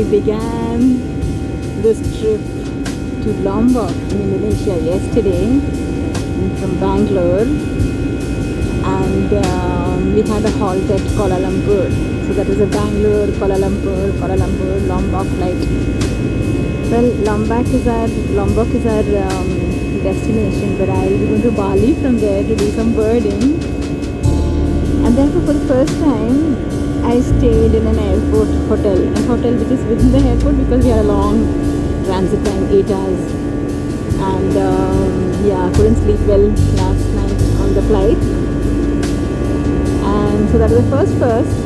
began this trip to Lombok in Indonesia yesterday from Bangalore, and we had a halt at Kuala Lumpur. So that was a Bangalore, Kuala Lumpur, Lombok flight. Well, Lombok is our destination, but I will be going to Bali from there to do some birding. And therefore, for the first time, I stayed in an airport hotel, which is within the airport because we had a long transit time, 8 hours. And couldn't sleep well last night on the flight. And so that was the first.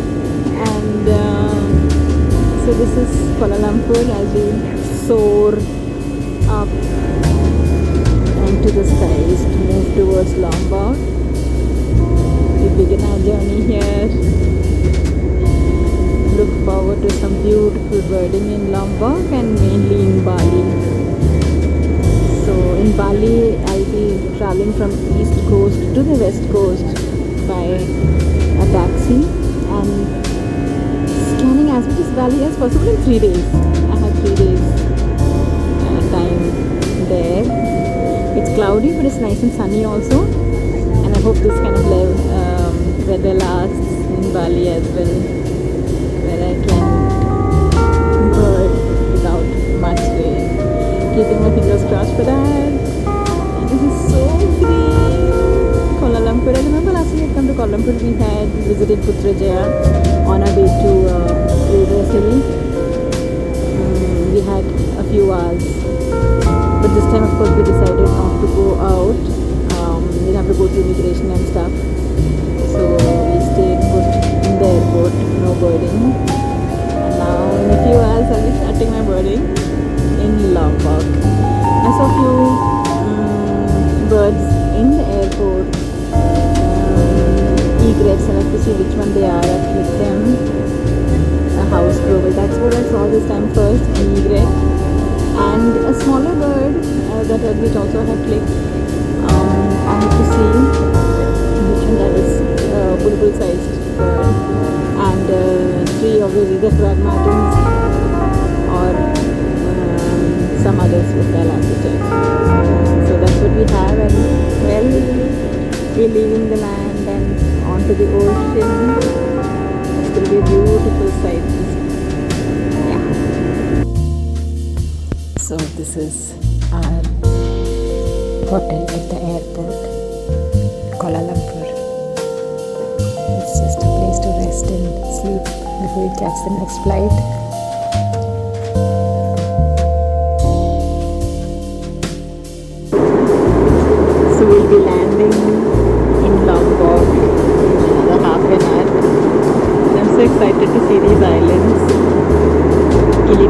And so this is Kuala Lumpur as we soar up into the skies to move towards Lombok. We begin our journey here. Look forward to some beautiful birding in Lombok and mainly in Bali. So in Bali, I'll be traveling from east coast to the west coast by a taxi and scanning as much as Bali as possible in 3 days. I had 3 days time there. It's cloudy, but it's nice and sunny also. And I hope this kind of weather lasts in Bali as well, where I can bird without much rain. Keeping my fingers crossed for that. And this is so green. Kuala Lumpur. I remember last time we had come to Kuala Lumpur, we had visited Putrajaya on our way to Railway Hill. We had a few hours. But this time, of course, we decided not to go out. We'll have to go through immigration and stuff. So we stayed put in the airport, no birding. And now in a few hours, I'll be starting my birding in Lombok. I saw a few birds in the airport. Egrets, and I have to see which one they are. I clicked them. A house crow. Well, that's what I saw this time first, an egret. And a smaller bird which also I had clicked. I have to see which one that is, bulbul sized bird. And 3 of those either frog martins or some others which I'll have to check. So that's what we have, and well, we're leaving the land and onto the ocean. It's going to be a beautiful sight. Yeah. So this is our hotel at the airport, Kuala Lumpur. It's just a place to rest and sleep before we catch the next flight. So we'll be landing in Lombok in another half an hour. And I'm so excited to see these islands. Gili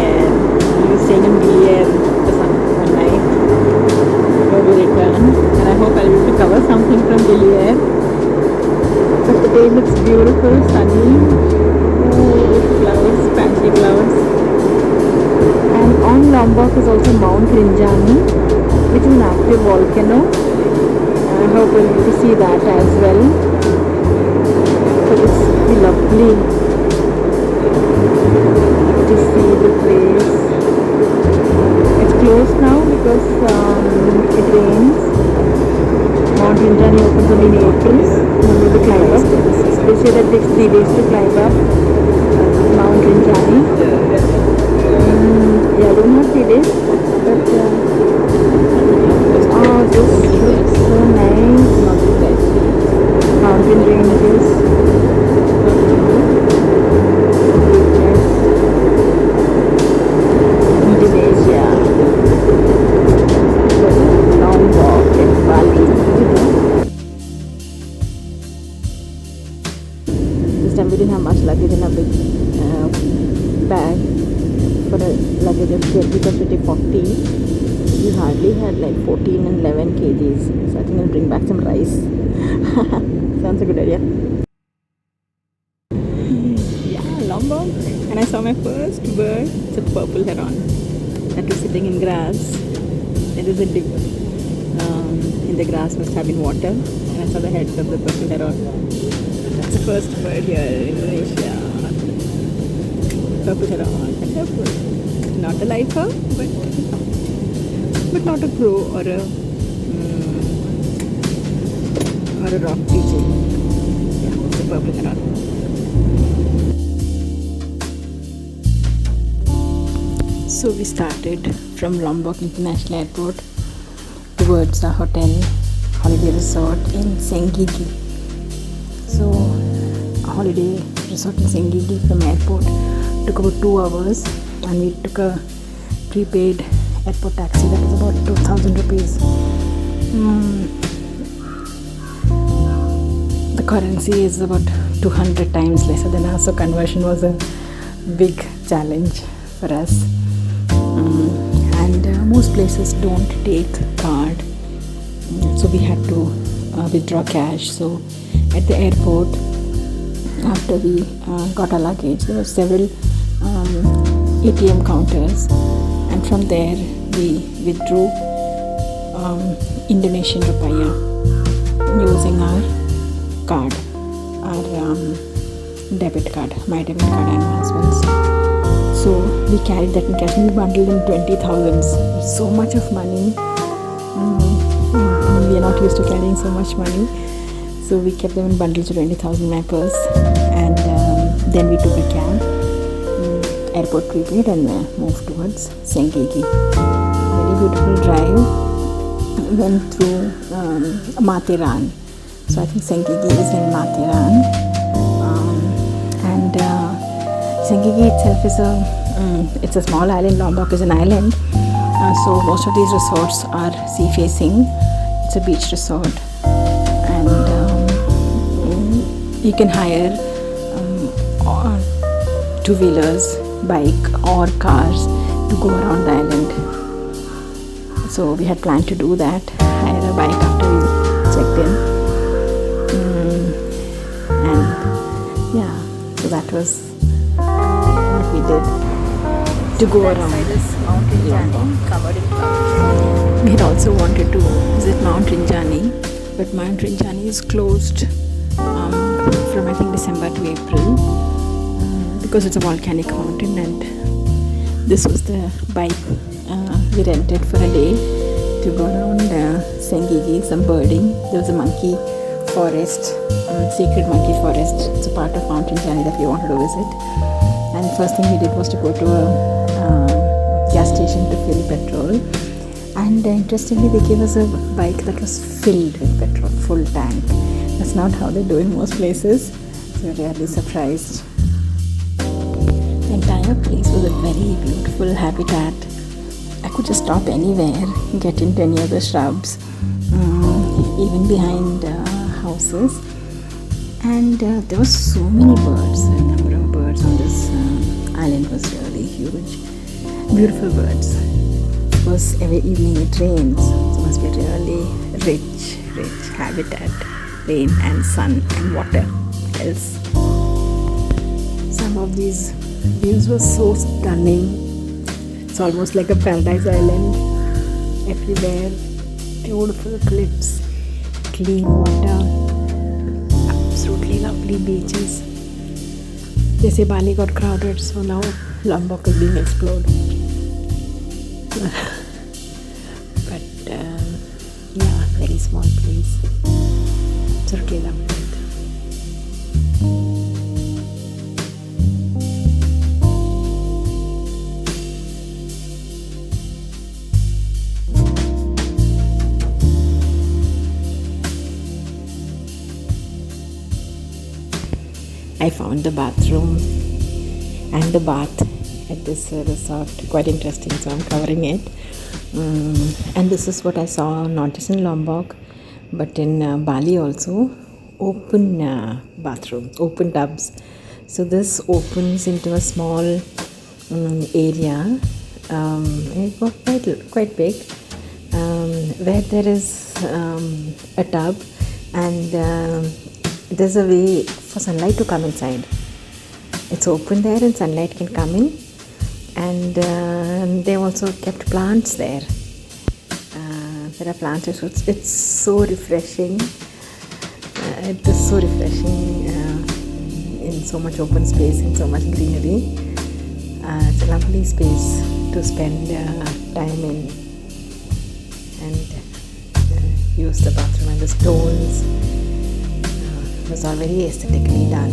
Air. We'll be staying in Gili Air for one night before we return. And I hope I'll be able to cover something from Gili Air. But the day looks beautiful, sunny, with clouds, patchy clouds. And on Lombok is also Mount Rinjani, which is an active volcano. I hope we'll get to see that as well. But it's really lovely to see the place. It's closed now because it rains. Mount Rinjani opens only in April. Remember to climb up. They say that it takes 3 days to climb up Mount Rinjani. Yeah, I don't have 3 days, but this looks so nice. Mountain ranges. Indonesia. Lombok and Bali. This time we didn't have much luggage in a big bag. For a luggage of 20 to 40. We hardly had like 14 and 11 kgs. So I think I'll bring back some rice. Sounds a good idea. Yeah, Lombok. And I saw my first bird. It's a purple heron that was sitting in grass. It was in the grass, must have been water. And I saw the head of the purple heron. That's the first bird here in Indonesia. purple are all wonderful. Not a lifer, but not a crow or a rock pigeon. Yeah, it's a purple heron. So we started from Lombok International Airport towards our hotel holiday resort in Sengigi. So a holiday resort in Sengigi from airport took about 2 hours, and we took a prepaid airport taxi that was about 2,000 rupees. The currency is about 200 times lesser than us, so conversion was a big challenge for us. And most places don't take card, so we had to withdraw cash. So at the airport, after we got our luggage, there were several ATM counters, and from there we withdrew Indonesian rupiah using our card, our debit card, my debit card and my husband's. So we carried that in cash. We bundled in 20,000s. So much of money. We are not used to carrying so much money. So we kept them in bundles of 20,000 in my purse. And then we took a cab, airport prepaid, and moved towards Sengigi. Very beautiful drive. We went through Matheran. So I think Sengigi is in Matheran. Sengigi itself is it's a small island. Lombok is an island, so most of these resorts are sea facing. It's a beach resort, and you can hire 2-wheelers, bike or cars to go around the island. So we had planned to do that, hire a bike after we checked in, and yeah, so that was we did to go around this Mount Rinjani covered in clouds. We had also wanted to visit Mount Rinjani, but Mount Rinjani is closed from I think December to April because it's a volcanic mountain, and this was the bike we rented for a day to go around Sengigi, some birding. There was a monkey forest, sacred monkey forest. It's a part of Mount Rinjani that we wanted to visit. And first thing we did was to go to a gas station to fill petrol. And interestingly, they gave us a bike that was filled with petrol, full tank. That's not how they do in most places. So we were really surprised. The entire place was a very beautiful habitat. I could just stop anywhere, get into any of the shrubs, even behind houses. And there were so many birds. The number of birds on this island was really huge. Beautiful birds. Of course, every evening it rains. So it must be really rich habitat. Rain and sun and water. Else. Some of these views were so stunning. It's almost like a paradise island. Everywhere. Beautiful cliffs. Clean water. Absolutely lovely beaches. They say Bali got crowded, so now Lombok is being explored. But yeah, very small place. Absolutely lovely. I found the bathroom and the bath at this resort quite interesting, so I'm covering it. And this is what I saw not just in Lombok but in Bali also. Open bathroom, open tubs. So this opens into a small area. It was quite big, where there is a tub, and there's a way for sunlight to come inside. It's open there and sunlight can come in, and they also kept plants there. There are plants, so it's so refreshing. It is so refreshing in so much open space and so much greenery. It's a lovely space to spend time in and use the bathroom, and the stones was all very aesthetically done.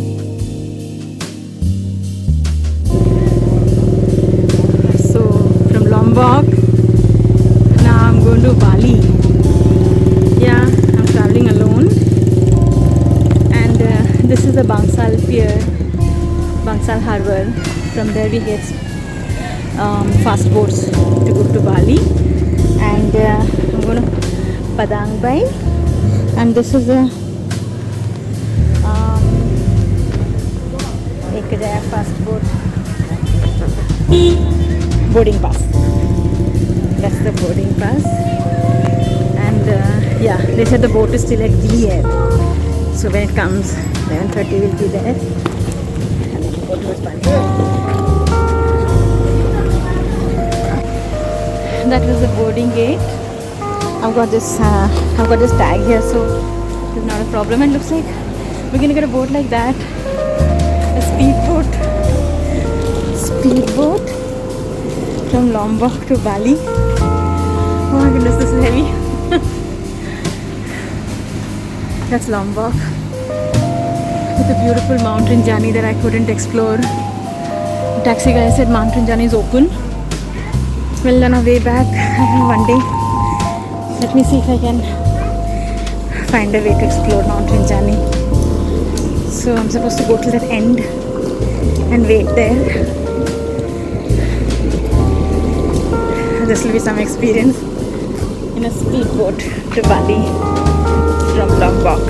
So from Lombok, now I'm going to Bali. Yeah, I'm traveling alone, and this is the Bangsal Pier, Bangsal Harbour. From there we get fast boats to go to Bali, and I'm going to Padang Bay, and this is a Tediya fast boat boarding pass. That's the boarding pass, and yeah, they said the boat is still at Gili Air, so when it comes 11:30 we'll be there, and then go towards Bali. That was the boarding gate. I've got this tag here, so it's not a problem. And looks like we're gonna get a boat like that, a speedboat from Lombok to Bali. Oh my goodness, this is heavy. That's Lombok with a beautiful mountain journey that I couldn't explore. The taxi guy said mountain journey is open. Well, on our way back, one day, let me see if I can find a way to explore mountain journey. So I'm supposed to go to that end and wait there. This will be some experience in a speedboat to Bali from Lombok.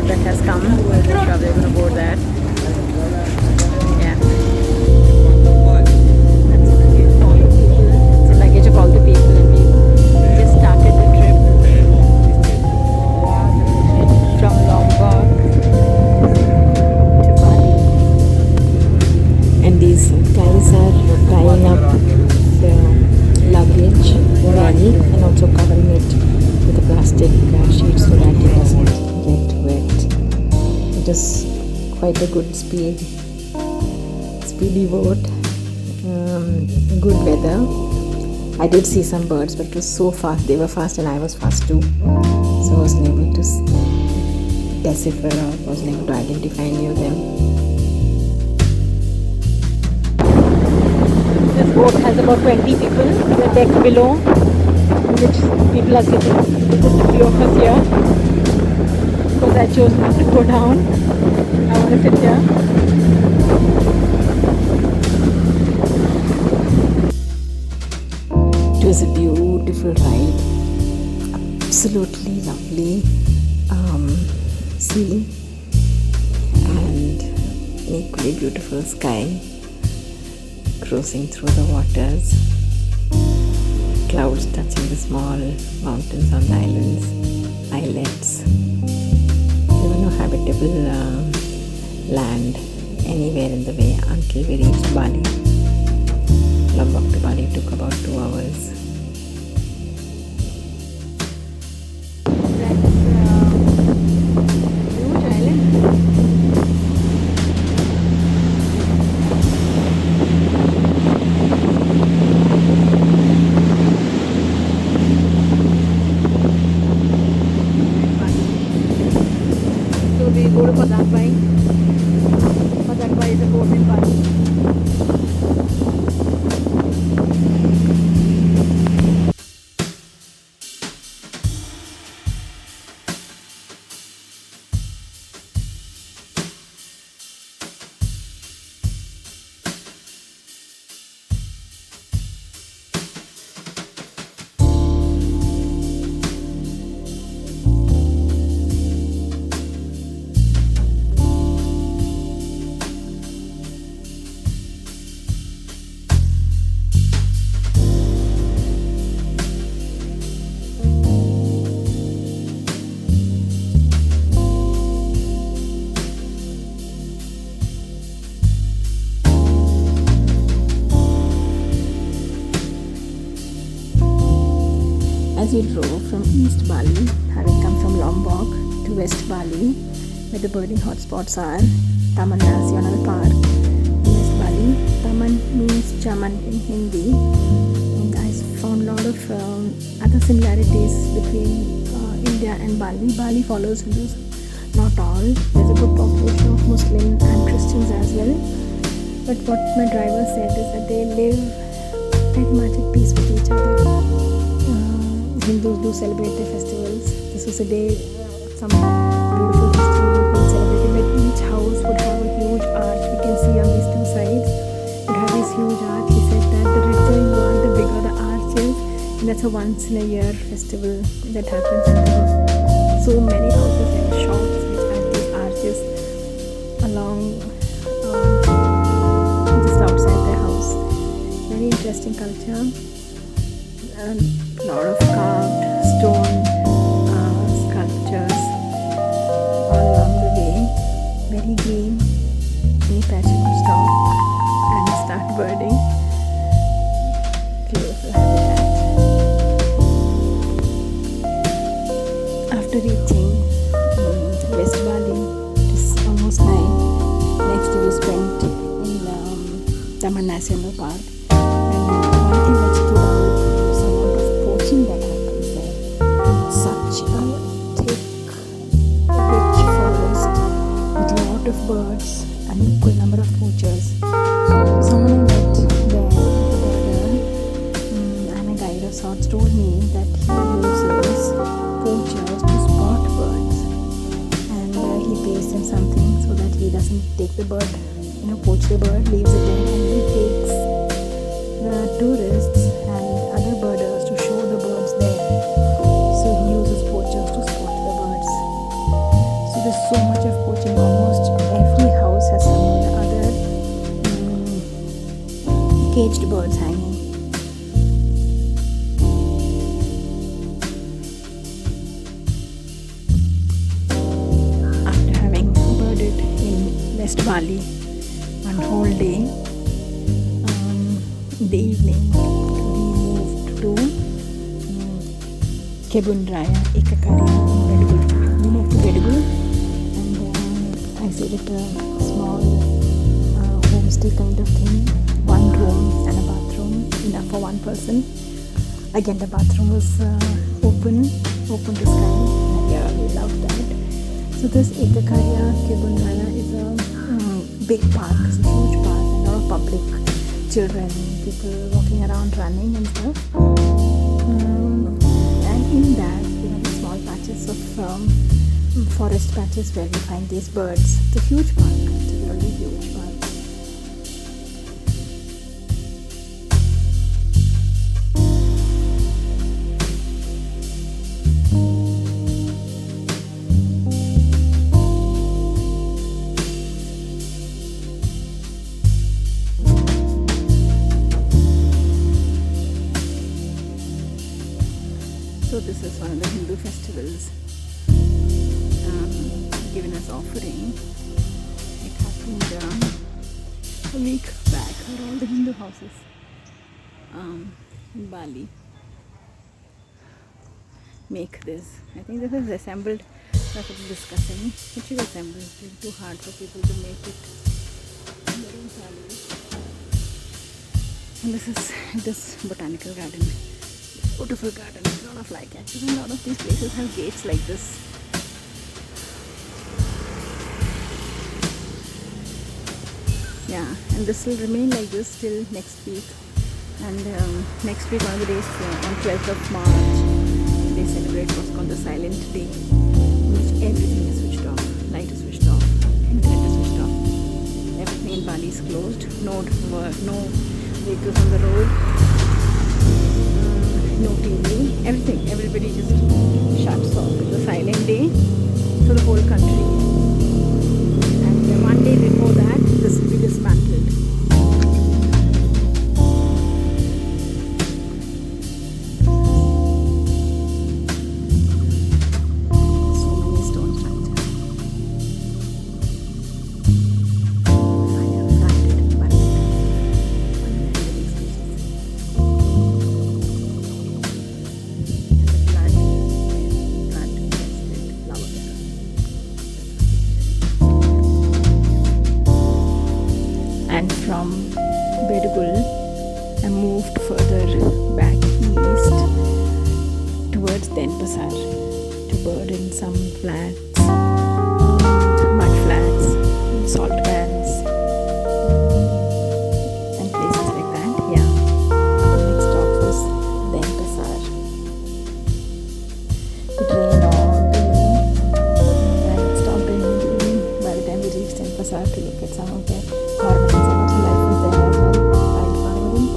That has come. We're probably going to board that. Yeah. It's the luggage of all the people, and we just started the trip from Lombok to Bali. And these guys are tying up the luggage ready and also covering it with a plastic sheet so that it doesn't get wet. It is quite a good speedy boat. Good weather. I did see some birds, but it was so fast. They were fast and I was fast too, so I wasn't able to decipher or wasn't able to identify any of them. This boat has about 20 people. The deck below, which people are sitting. There's just a few of us here. Because I chose not to go down. I want to sit here. It was a beautiful ride. Absolutely lovely sea and equally beautiful sky crossing through the waters. Clouds touching the small mountains on the islets. There were no habitable land anywhere in the way until we reached Bali. Lombok to Bali took about 2 hours. That's huge island. So we go to Padang Bay. Padang Bay is a port in Bali. West Bali, having come from Lombok to West Bali, where the birding hotspots are Taman Nasional Park in West Bali. Taman means chaman in Hindi. And I found a lot of other similarities between India and Bali. Bali follows Hindus, not all. There's a good population of Muslims and Christians as well. But what my driver said is that they live very much at peace with each other. Hindus do celebrate their festivals. This was a day some beautiful festival being celebrated, but each house would have a huge arch. We can see on these two sides would have this huge arch. He said that the richer you are, the bigger the arch is, and that's a once in a year festival that happens. And there were so many houses and shops which had these arches along just outside their house. Very interesting culture. A lot of carved stone sculptures all along the way. Very green. Any patch you could stop and start birding. Beautiful habitat. After reaching West Bali, it is almost 9. Next day we spent in Taman Nasional Park. And one thing that stood out, that happens there. Such a thick, rich forest with a lot of birds, an equal number of poachers. Someone I met there, the birder and a guide of sorts, told me that he uses poachers to spot birds, and he pays them something so that he doesn't take the bird, poach the bird, leaves it there, and he takes the tourists and other birders to show the birds there. So he uses poachers to spot the birds. So there's so much of poaching. Almost every house has some or the other caged birds hanging. After having birded in West Bali one whole day, in the evening we moved to Kebun Raya, Ekakaria, Bedugul. We moved to Bedugul, and I stayed at a small homestay kind of thing. One room and a bathroom, enough for one person. Again, the bathroom was open to sky. Yeah, we loved that. So this Ekakaria, Kebun Raya is a big park. It's a huge park, and a lot of public, children, people walking around, running and stuff. And in that, the small patches of forest patches where we find these birds. It's a huge park. It's a really huge park. So this is one of the Hindu festivals given as offering. It happened a week back around the Hindu houses in Bali. Make this. I think this is assembled. That's what we're discussing. It should assemble. It's too hard for people to make it in their own salaries. And this is this botanical garden. Beautiful garden, a lot of flycatchers, and a lot of these places have gates like this. Yeah, and this will remain like this till next week. And next week, one of the days, on 12th of March, they celebrate what's called the Silent Day, in which everything is switched off. Light is switched off, internet is switched off. Everything in Bali is closed. No vehicles on the road. No TV, everything, everybody just shuts off. It's a silent day for the whole country. And one day before that, this will be dismantled. So many stone structures. Fire, but covered in some flats, mud flats, salt pans, and places like that. Yeah. Next stop was Denpasar. It rained all the way, and it stopped raining in the evening by the time we reached Denpasar to look at some of their cormorants and also life was there as well. Wild cormorant.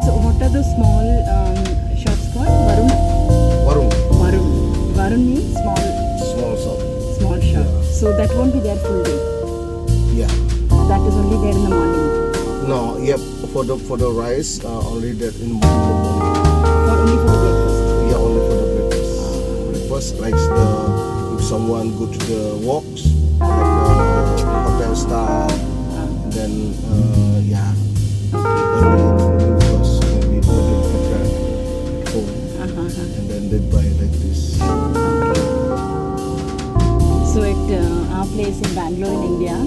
So what are those small shops called? Warung, Varun means small small shop. shop. So that won't be there full day. Yeah. That is only there in the morning. No, yep. For the rice, only that in the morning. Only for the breakfast. Yeah, only for the breakfast. Breakfast, like if someone go to the walks, like the hotel staff, and then yeah, only because maybe they don't prepare at home, and then they buy like this. So at our place in Bangalore in India,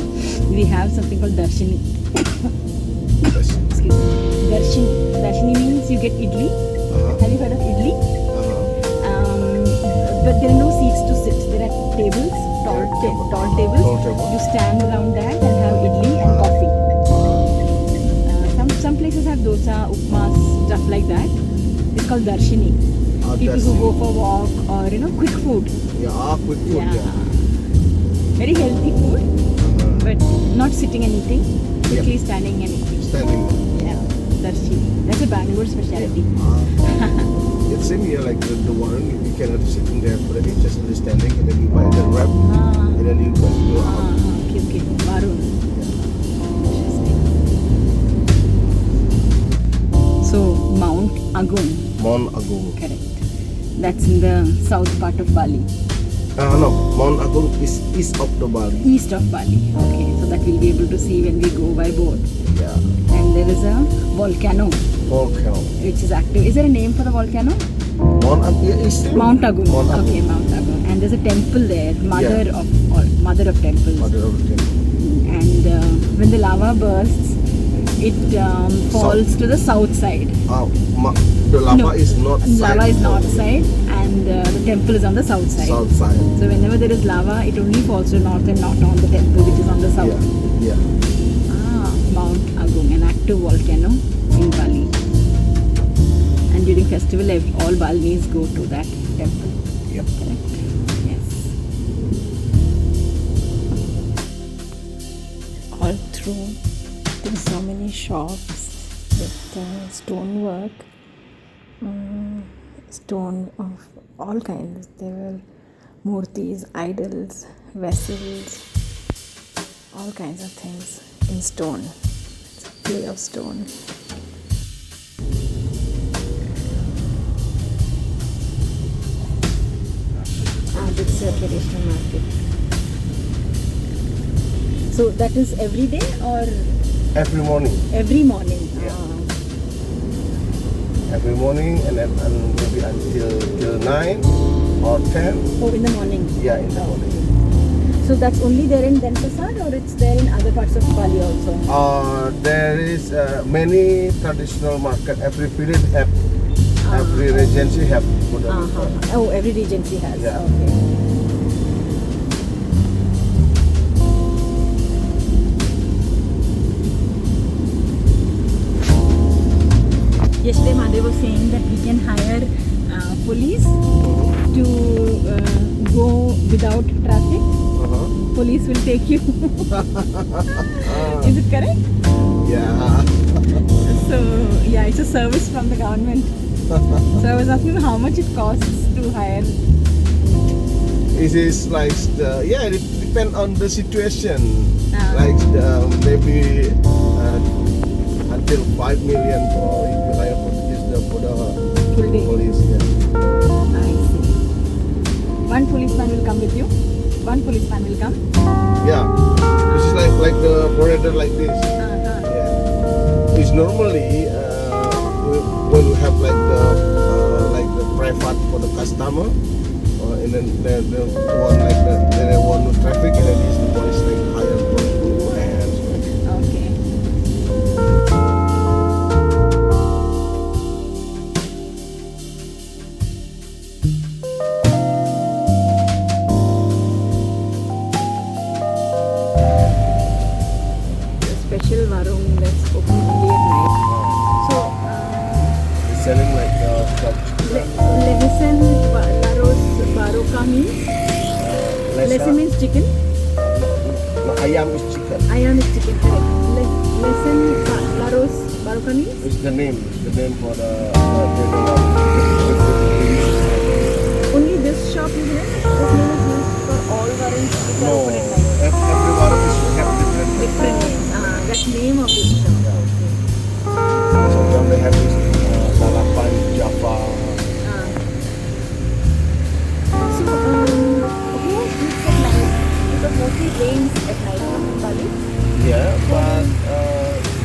we have something called darshini. Yes. Excuse me. Darshini means you get idli. Have you heard of idli? But there are no seats to sit. There are tables, tall tables. Tall table. You stand around that and have idli and coffee. Some places have dosa, upmas, stuff like that. It's called darshini. People who go for walk or quick food. Yeah, quick food. Yeah. Very healthy food, but not sitting and eating. Quickly standing and eating. Standing. Yeah, that's a Bangalore specialty. It's same here, like the one you cannot sitting there for the just standing, and then you buy the wrap, and then you go out. Okay, Varun. Interesting. So Mount Agung. Mount Agung. Correct. That's in the south part of Bali. No, Mount Agung is east of the Bali. East of Bali. Okay, so that we'll be able to see when we go by boat. Yeah. And there is a volcano Volcano. which is active. Is there a name for the volcano? Mount Agung is Mount Agung. Mount Agung. Okay, Mount Agung. And there's a temple there, mother Yeah. of temples. Mother of the temple. And when the lava bursts, it falls to the south side. The lava is not Lava is north side, and the temple is on the south side. south side. So whenever there is lava, it only falls to north and not on the temple, which is on the south. Yeah. Mount Agung, an active volcano in Bali. And during festival, all Balinese go to that temple. Yep. Correct? Yes. All through, there are so many shops with stonework, stone of all kinds. There were murtis, idols, vessels, all kinds of things in stone. It's a play of stone. It's a traditional market. So that is every day or Every morning. every morning? Yeah. Every morning, and then maybe until 9 or 10. Oh, in the morning. Yeah, in the morning. So that's only there in Denpasar, or it's there in other parts of Bali also? There is many traditional market. Every village have, every regency have. Oh, every regency has. Yeah. Okay. Yesterday, Madhav was saying that we can hire police to go without traffic. Police will take you. Is it correct? Yeah. So, yeah, it's a service from the government. So I was asking how much it costs to hire. It is like it depends on the situation. Ah. Like maybe until 5 million for if you hire for the Full day. police. Yeah. I see. One policeman will come with you. One policeman will come. Yeah. This is like the border like this. Yeah. It's normally when we have like the private for the customer and then the one like the one with traffic, and then this the one is like higher point and Okay. The special warung that's open only at night. So, it's selling like fried chicken. Lehesen laros baroka means? Lehesen means chicken. No, ayam is chicken. Ayam is chicken, correct. Lehesen laros baroka means? It's the name for the Only this shop is there? This name is used for all warungs which are no, open at night. every warum is have different name. Different names. That name of this shop. Sometimes they have this lalapan, Java. So, who sleeps at night? Because mostly rains at night in Bali. Yeah, but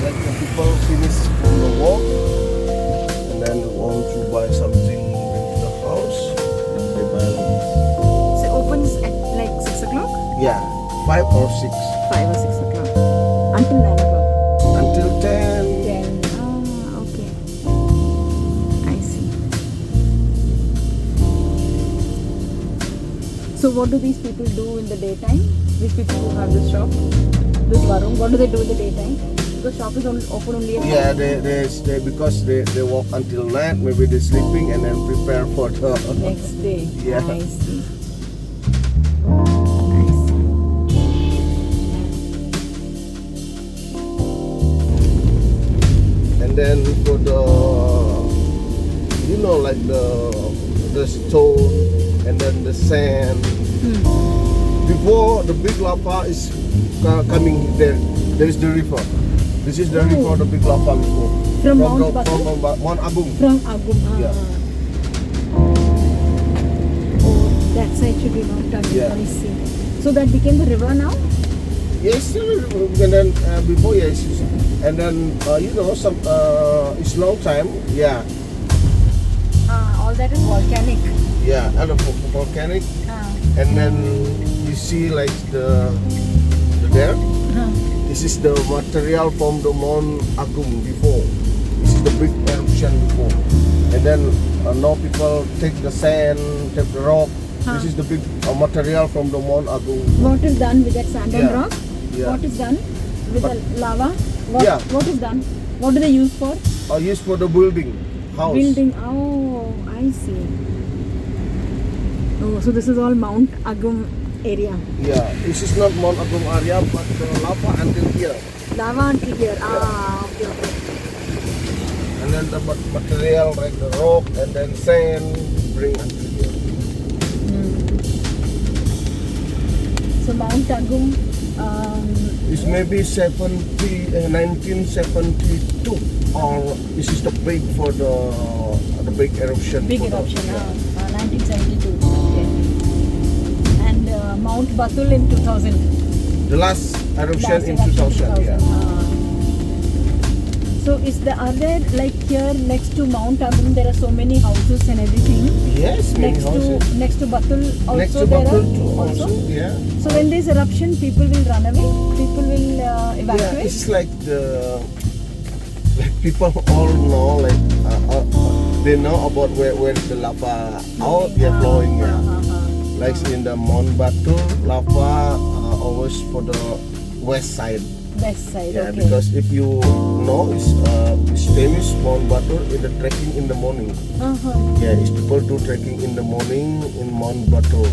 like the people finish the walk and then want to buy something in the house, they buy. So it opens at like 6 o'clock? Yeah, 5 or 6 5 or 6 o'clock. Until 9 o'clock. until 10. 10. Okay. I see. So what do these people do in the daytime? These people who have this shop, this warung, what do they do in the daytime? The shop is open only at Yeah, night. they because they walk until night. Maybe they're sleeping and then prepare for the Next day. Yeah. I see. I see. and then for the like the stone and then the sand. Before the big lava is coming there is the river. This is the river, the big lava before. From Mount Batu? From Mount Agung. From Agum. Yeah. Oh, that side should be Mount Agum. Yeah. I see. So that became the river now? Yes, and then before yes, and then some it's long time. Yeah, All that is volcanic. yeah, and volcanic, and then you see like the there. This is the material from the Mount Agung before. This is the big eruption before. And then now people take the sand, take the rock. This is the big material from the Mount Agung. What is done with that sand and Yeah. rock? Yeah. What is done with the lava? Yeah. What is done? What do they use for? Used for the building, house. Building. Oh, I see. Oh, so this is all Mount Agum area. Yeah, this is not Mount Agung area, but the lava until here. Lava until here. Okay, okay. And then the material like the rock and then sand bring until here. So Mount Agum. This may be 1972, or this is the big for the big eruption. Big for the- eruption. 1972. Okay. And Mount Batul in 2000. The last eruption Last in eruption 2000. Yeah. So are there like here next to Mount Agum there are so many houses and everything? Yes, many houses. Next to Batul also Next to there Batul are too, also. Yeah. So when there's eruption, people will run away. People will Yeah, evacuate. it's like people all know they know about where the lava out flowing. Yeah. Like in the Mount Batur, lava always for the west side. West side. Yeah, Okay. because if you know, it's famous Mount Batur in the trekking in the morning. Yeah, it's people do trekking in the morning in Mount Batur.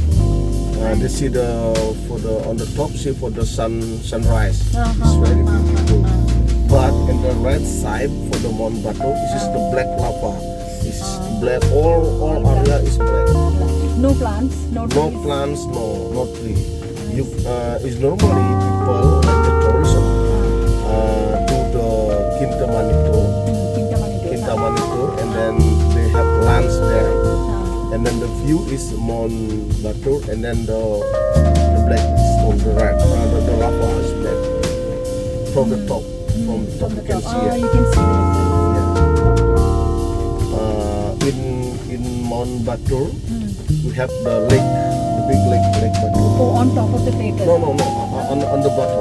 They see on the top see for the sunrise. It's very beautiful. But in the right side for the Mount Batur, this is the black lava. It's black. All area is black. No plants. No No trees. plants, no tree. It's normally people like the tourism do the Kintamani tour, and then they have lunch there, and then the view is Mount Batur, and then the black is on the right, the lava is black from the top. From the top you can see it. You can see the difference. In Mount Batur, we have the lake, the big lake Batu. Oh, on top of the crater. No, on the bottom.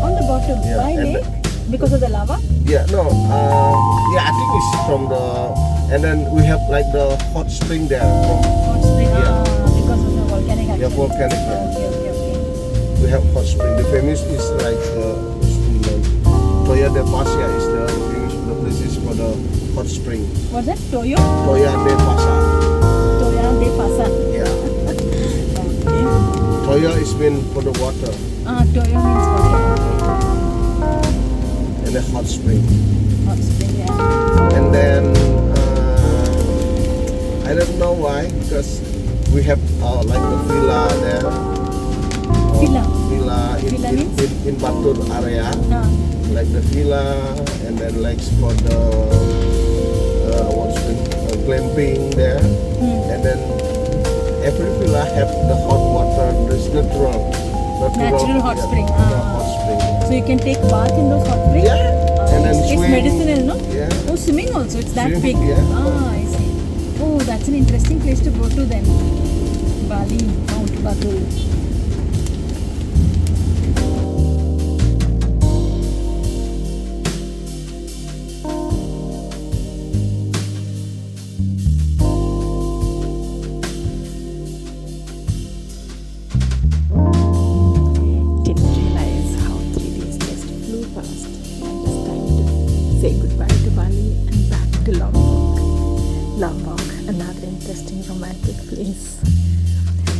On the bottom. Yeah, Why and lake? Because of the lava? Yeah, no, yeah, I think it's from the, and then we have like the hot spring there. Hot spring. Yeah. Because of the volcanic action. Yeah, volcanic. Yeah. Okay. We have hot spring. The famous is like Toya de Pasya is the famous the places for the hot spring. What's that? Toyo? Toya de Pasa. Toya de Pasa. Yeah. Okay. Toya is mean for the water. Toyo means water. And the hot spring. Hot spring, yeah. And then I don't know why, because we have like the villa there. Villa in Batur area. Like the villa, and then like for the glamping there, and then every villa have the hot water. There's natural hot spring. Hot spring. So you can take bath in those hot springs? Yeah. And then it's swim. medicinal, no? Yeah. Oh, swimming also. It's that Swimming, big. yeah. I see. Oh, that's an interesting place to go to then. Bali, Mount Batul. Didn't realize how 3 days just flew past. And it's time to say goodbye to Bali and back to Lombok. Lombok, another interesting romantic place.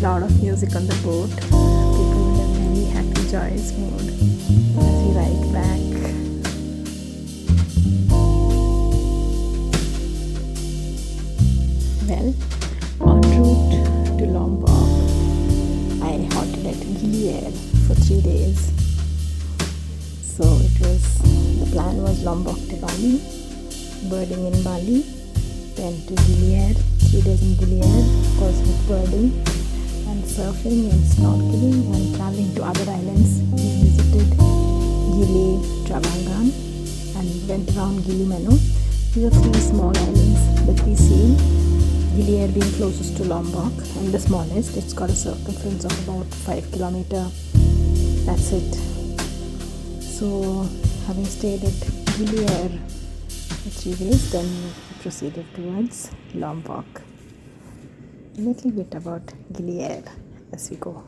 Lot of music on the boat. People in a very happy, joyous mood as we ride back. Well, en route to Lombok, I halted at Gili Air for 3 days. So the plan was Lombok to Bali, birding in Bali, then to Gili Air, 3 days in Gili Air, of course with birding and surfing and snorkeling and traveling to other islands. We visited Gili Travangan and went around Gili Menu. These are 3 small islands that we see. Gili Air being closest to Lombok and the smallest. It's got a circumference of about 5 kilometers. That's it. So having stayed at Gili Air for 3 days, then we proceeded towards Lombok. A little bit about Gili Air as we go.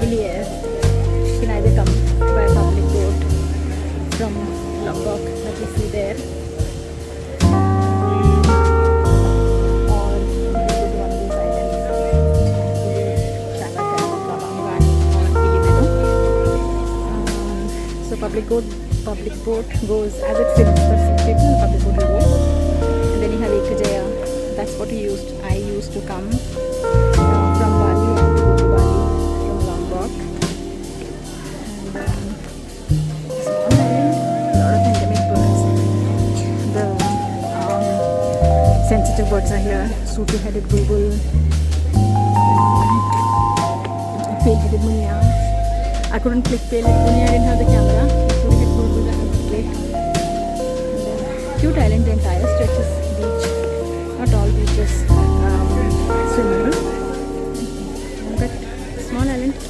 Gili Air. You can either come by a public boat from Lombok that you see there, or visit one of these islands, Travangan or Gili Menu. So public boat goes as it films for 6 people. The public boat will go, and then you have Ekajaya. That's what I used to come from Bali and to go to Bali from Lombok. And small island, a lot of endemic birds. The sensitive birds are here. Sooty-headed bulbul, pale-headed munia, I couldn't click play like Vinay. I didn't have the camera. So we had to do that play. Cute island, the entire stretches beach. Not all beaches swimmable, but small island.